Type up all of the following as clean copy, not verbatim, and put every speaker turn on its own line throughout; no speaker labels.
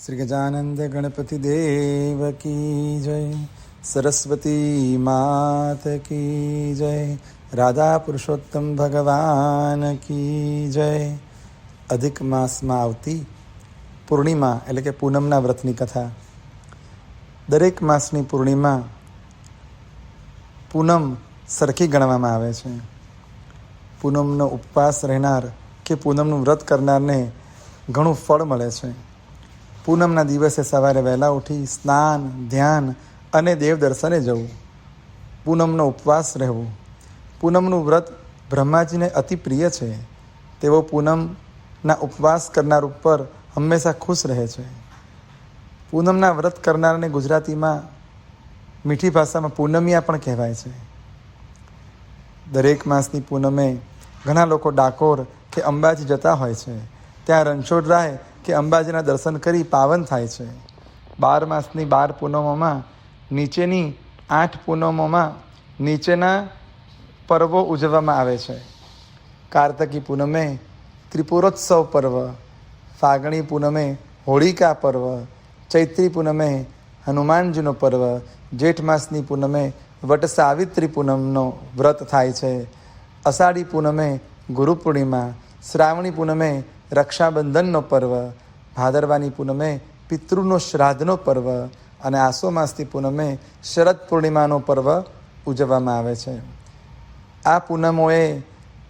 श्री गजानंद गणपति देव की जय, सरस्वती मात की जय, राधा पुरुषोत्तम भगवान की जय. અધિક માસમાં આવતી પૂર્ણિમા એટલે કે પૂનમના વ્રતની કથા. દરેક માસની પૂર્ણિમા પૂનમ સરખી ગણવામાં આવે છે. પૂનમનો ઉપવાસ રહેનાર કે પૂનમનું વ્રત કરનારને ઘણું ફળ મળે છે. પૂનમના દિવસે સવારે વહેલા ઉઠી સ્નાન, ધ્યાન અને દેવ દર્શને જવું, પૂનમનો ઉપવાસ રહેવું. પૂનમનું વ્રત બ્રહ્માજીને અતિ પ્રિય છે. તેઓ પૂનમના ઉપવાસ કરનાર ઉપર હંમેશા ખુશ રહે છે. પૂનમના વ્રત કરનારને ગુજરાતીમાં મીઠી ભાષામાં પૂનમિયા પણ કહેવાય છે. દરેક માસની પૂનમે ઘણા લોકો ડાકોર કે અંબાજી જતા હોય છે. ત્યાં રણછોડરાય કે અંબાજીના દર્શન કરી પાવન થાય છે. 12 માસની 12 પૂનમોમાં નીચેની 8 પૂનમોમાં નીચેના પર્વો ઉજવવામાં આવે છે. કાર્તકી પૂનમે ત્રિપુરોત્સવ પર્વ, ફાગણી પૂનમે હોળિકા પર્વ, ચૈત્રી પૂનમે હનુમાનજીનો પર્વ, જેઠ માસની પૂનમે વટ સાવિત્રી પૂનમનો વ્રત થાય છે. અષાઢી પૂનમે ગુરુ પૂર્ણિમા, શ્રાવણી પૂનમે રક્ષાબંધનનો પર્વ, ભાદરવાની પૂનમે પિતૃનો શ્રાદ્ધનો પર્વ અને આસો માસની પૂનમે શરદ પૂર્ણિમાનો પર્વ ઉજવવામાં આવે છે. આ પૂનમોએ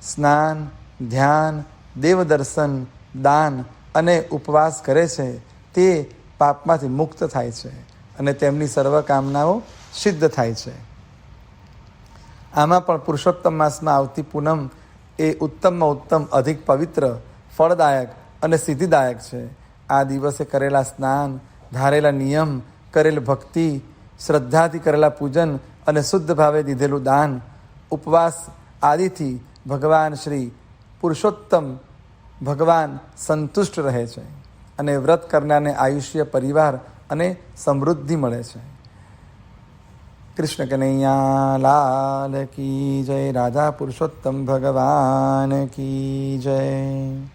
સ્નાન, ધ્યાન, દેવદર્શન, દાન અને ઉપવાસ કરે છે તે પાપમાંથી મુક્ત થાય છે અને તેમની સર્વ કામનાઓ સિદ્ધ થાય છે. આમાં પણ પુરુષોત્તમ માસમાં આવતી પૂનમ એ ઉત્તમમાં ઉત્તમ, અધિક પવિત્ર, ફળદાયક અને સિદ્ધિદાયક છે. આ દિવસે કરેલા સ્નાન, ધારેલા નિયમ, કરેલ ભક્તિ, શ્રદ્ધાથી કરેલા પૂજન અને શુદ્ધ ભાવે દીધેલું દાન, ઉપવાસ આદિથી ભગવાન શ્રી પુરુષોત્તમ ભગવાન સંતુષ્ટ રહે છે અને વ્રત કરનારને આયુષ્ય, પરિવાર અને સમૃદ્ધિ મળે છે. કૃષ્ણ કનૈયા લાલ કી જય, રાધા પુરુષોત્તમ ભગવાન કી જય.